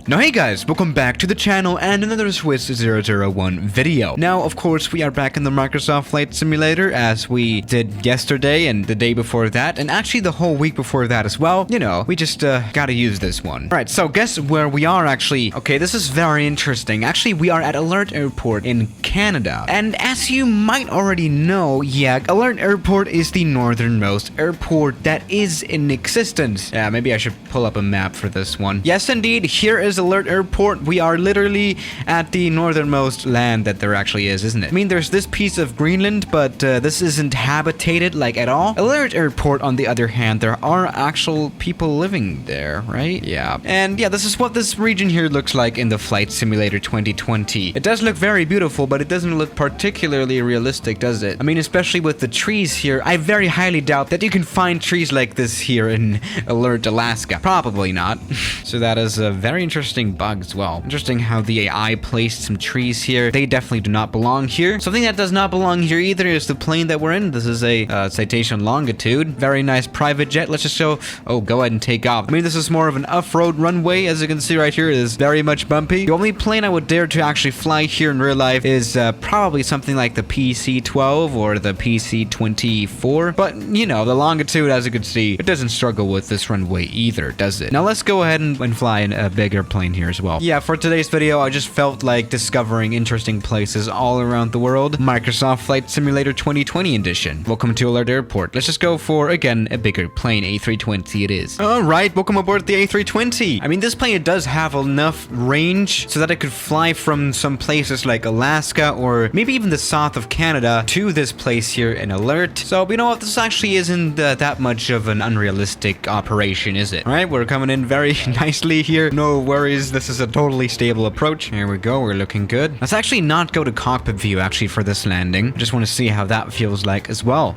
Now hey guys, welcome back to the channel and another Swiss 001 video. Now of course we are back in the Microsoft Flight Simulator as we did yesterday and the day before that, and actually the whole week before that as well. You know, we just gotta use this one. Alright, so guess where we are actually. Okay, this is very interesting. Actually, we are at Alert Airport in Canada. And as you might already know, yeah, Alert Airport is the northernmost airport that is in existence. Yeah, maybe I should pull up a map for this one. Yes indeed, here is Alert Airport. We are literally at the northernmost land that there actually is, isn't it? I mean, there's this piece of Greenland, but this isn't habitated like at all. Alert Airport, on the other hand, there are actual people living there, right? Yeah. And yeah, this is what this region here looks like in the Flight Simulator 2020. It does look very beautiful, but it doesn't look particularly realistic, does it? I mean, especially with the trees here. I very highly doubt that you can find trees like this here in Alert, Alaska. Probably not. So that is a very interesting bug as well. Interesting how the AI placed some trees here. They definitely do not belong here. Something that does not belong here either is the plane that we're in. This is a citation longitude. Very nice private jet. Let's just show. Oh, go ahead and take off. I mean, this is more of an off-road runway. As you can see right here, it is very much bumpy. The only plane I would dare to actually fly here in real life is probably something like the PC-12 or the PC-24. But, you know, the longitude, as you can see, it doesn't struggle with this runway either, does it? Now, let's go ahead and fly in a bigger plane here as well. Yeah, for today's video, I just felt like discovering interesting places all around the world. Microsoft Flight Simulator 2020 edition. Welcome to Alert Airport. Let's just go for, again, a bigger plane. A320 it is. Alright, welcome aboard the A320. I mean, this plane, it does have enough range so that it could fly from some places like Alaska or maybe even the south of Canada to this place here in Alert. So, you know what? This actually isn't that much of an unrealistic operation, is it? Alright, we're coming in very nicely here. No worries. This is a totally stable approach. Here we go. We're looking good. Let's actually not go to cockpit view actually for this landing. I just want to see how that feels like as well.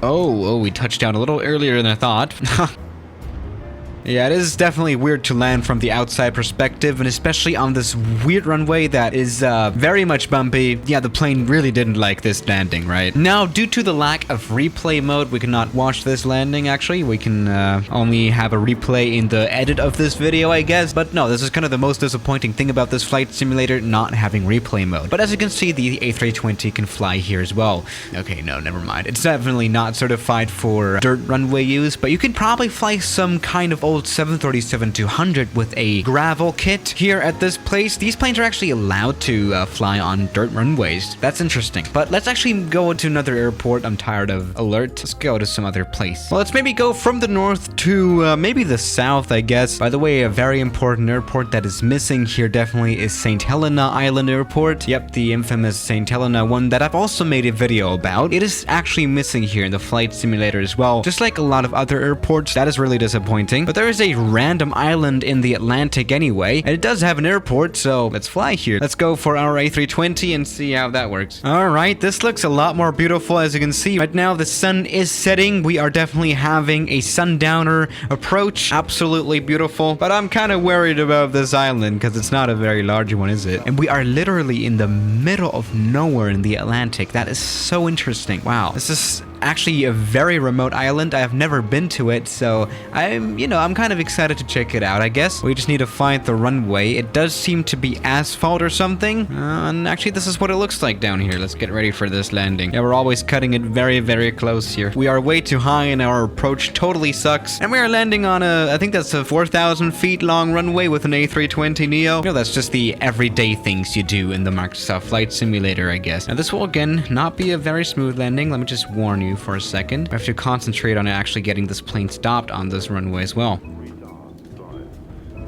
Oh, we touched down a little earlier than I thought. Yeah, it is definitely weird to land from the outside perspective, and especially on this weird runway that is very much bumpy. Yeah, the plane really didn't like this landing, right? Now, due to the lack of replay mode, we cannot watch this landing, actually. We can only have a replay in the edit of this video, I guess. But no, this is kind of the most disappointing thing about this flight simulator, not having replay mode. But as you can see, the A320 can fly here as well. Okay, no, never mind. It's definitely not certified for dirt runway use, but you can probably fly some kind of old 737-200 with a gravel kit here at this place. These planes are actually allowed to fly on dirt runways. That's interesting. But let's actually go to another airport. I'm tired of Alert. Let's go to some other place. Well, let's maybe go from the north to maybe the south, I guess. By the way, a very important airport that is missing here definitely is St. Helena Island Airport. Yep, the infamous St. Helena one that I've also made a video about. It is actually missing here in the flight simulator as well. Just like a lot of other airports, that is really disappointing. But there is a random island in the Atlantic anyway, and it does have an airport, so let's fly here. Let's go for our A320 and see how that works. Alright, this looks a lot more beautiful. As you can see right now, the sun is setting. We are definitely having a sundowner approach. Absolutely beautiful, but I'm kind of worried about this island because it's not a very large one, is it? And we are literally in the middle of nowhere in the Atlantic. That is so interesting. Wow, this is actually a very remote island. I have never been to it, so I'm kind of excited to check it out, I guess. We just need to find the runway. It does seem to be asphalt or something. And actually, this is what it looks like down here. Let's get ready for this landing. Yeah, we're always cutting it very, very close here. We are way too high and our approach totally sucks. And we are landing on I think that's a 4,000 feet long runway with an A320 Neo. You know, that's just the everyday things you do in the Microsoft Flight Simulator, I guess. Now, this will, again, not be a very smooth landing. Let me just warn you for a second. I have to concentrate on actually getting this plane stopped on this runway as well.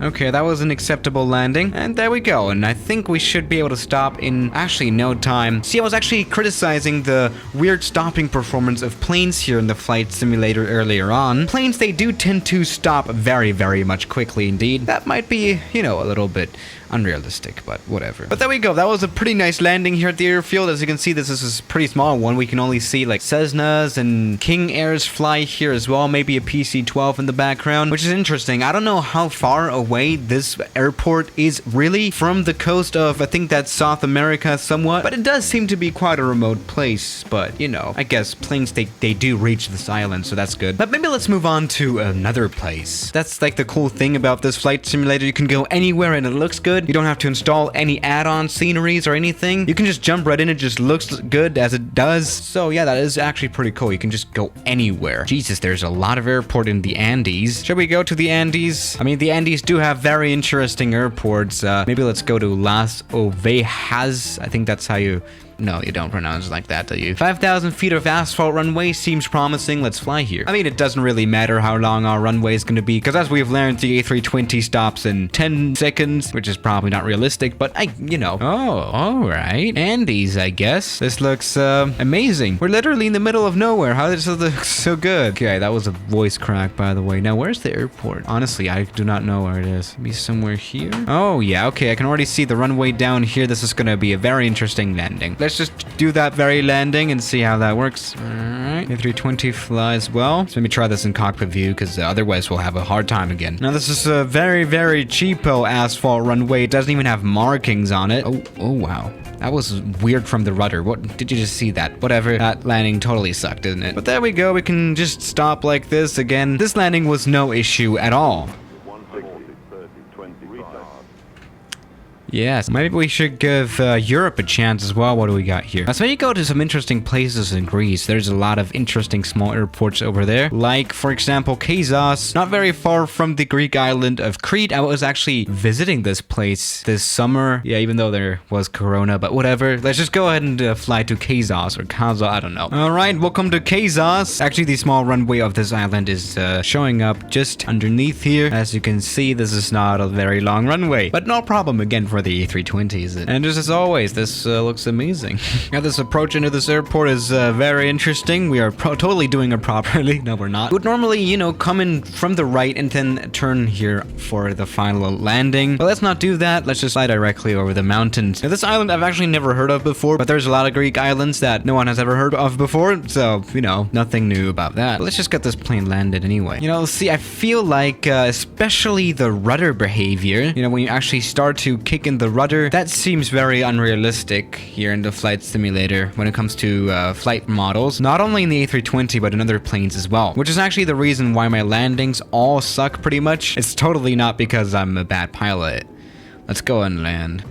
Okay, that was an acceptable landing, and there we go, and I think we should be able to stop in actually no time. See, I was actually criticizing the weird stopping performance of planes here in the flight simulator earlier on. Planes, they do tend to stop very, very much quickly indeed. That might be, you know, a little bit unrealistic, but whatever. But there we go. That was a pretty nice landing here at the airfield. As you can see, this is a pretty small one. We can only see like Cessnas and King Airs fly here as well. Maybe a PC-12 in the background, which is interesting. I don't know how far away way this airport is really from the coast of, I think that's South America somewhat, but it does seem to be quite a remote place. But you know, I guess planes, they do reach this island, so that's good. But maybe let's move on to another place. That's like the cool thing about this flight simulator. You can go anywhere and it looks good. You don't have to install any add-on sceneries or anything. You can just jump right in. It just looks good as it does. So yeah, that is actually pretty cool. You can just go anywhere. Jesus, there's a lot of airport in the Andes. Should we go to the Andes? I mean, the Andes do have very interesting airports. Maybe let's go to Las Ovejas. I think that's how you... No, you don't pronounce it like that, do you? 5,000 feet of asphalt runway seems promising. Let's fly here. I mean, it doesn't really matter how long our runway is going to be, because as we've learned, the A320 stops in 10 seconds, which is probably not realistic, but you know. Oh, all right. Andes, I guess. This looks amazing. We're literally in the middle of nowhere. How does this look so good? Okay, that was a voice crack, by the way. Now, where's the airport? Honestly, I do not know where it is. Maybe somewhere here? Oh, yeah. Okay, I can already see the runway down here. This is going to be a very interesting landing. Let's just do that very landing and see how that works. All right, A320 flies well. So let me try this in cockpit view, because otherwise we'll have a hard time again. Now this is a very, very cheapo asphalt runway. It doesn't even have markings on it. Oh wow. That was weird from the rudder. What, did you just see that? Whatever, that landing totally sucked, didn't it? But there we go, we can just stop like this again. This landing was no issue at all. Yes, maybe we should give Europe a chance as well. What do we got here? So when you go to some interesting places in Greece, there's a lot of interesting small airports over there. Like, for example, Kazos, not very far from the Greek island of Crete. I was actually visiting this place this summer. Yeah, even though there was Corona, but whatever. Let's just go ahead and fly to Kazos or Kazo, I don't know. All right, welcome to Kazos. Actually, the small runway of this island is showing up just underneath here. As you can see, this is not a very long runway, but no problem again for the A320, is it? And just as always, this looks amazing. Now, this approach into this airport is very interesting. We are totally doing it properly. No, we're not. We would normally, you know, come in from the right and then turn here for the final landing. But let's not do that. Let's just fly directly over the mountains. Now, this island I've actually never heard of before, but there's a lot of Greek islands that no one has ever heard of before. So, you know, nothing new about that. But let's just get this plane landed anyway. You know, see, I feel like, especially the rudder behavior, you know, when you actually start to kick in the rudder, that seems very unrealistic here in the flight simulator when it comes to flight models, not only in the A320 but in other planes as well, which is actually the reason why my landings all suck pretty much. It's totally not because I'm a bad pilot. Let's go and land.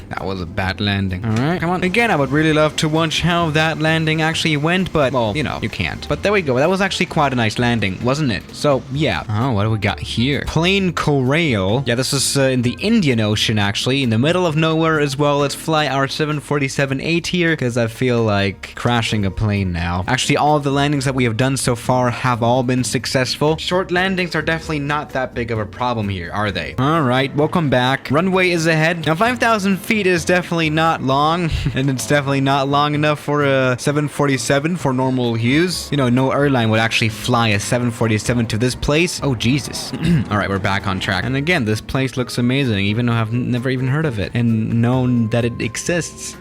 That was a bad landing. All right, come on. Again, I would really love to watch how that landing actually went, but, well, you know, you can't. But there we go. That was actually quite a nice landing, wasn't it? So, yeah. Oh, what do we got here? Plain Corail. Yeah, this is in the Indian Ocean, actually, in the middle of nowhere as well. Let's fly our 747-8 here, because I feel like crashing a plane now. Actually, all of the landings that we have done so far have all been successful. Short landings are definitely not that big of a problem here, are they? All right, welcome back. Runway is ahead. Now, 5,000 feet is definitely not long, and it's definitely not long enough for a 747 for normal use. You know, no airline would actually fly a 747 to this place. Oh, Jesus. All right, we're back on track. And again, this place looks amazing, even though I've never even heard of it and known that it exists.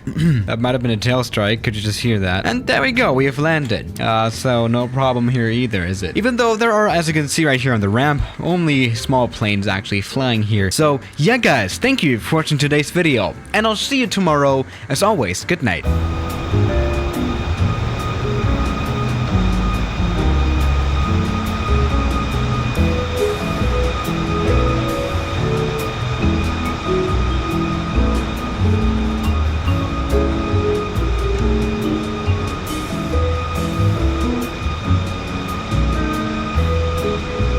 That might have been a tail strike. Could you just hear that? And there we go. We have landed. So no problem here either, is it? Even though there are, as you can see right here on the ramp, only small planes actually flying here. So yeah, guys, thank you for watching today's video, and I'll see you tomorrow. As always, good night.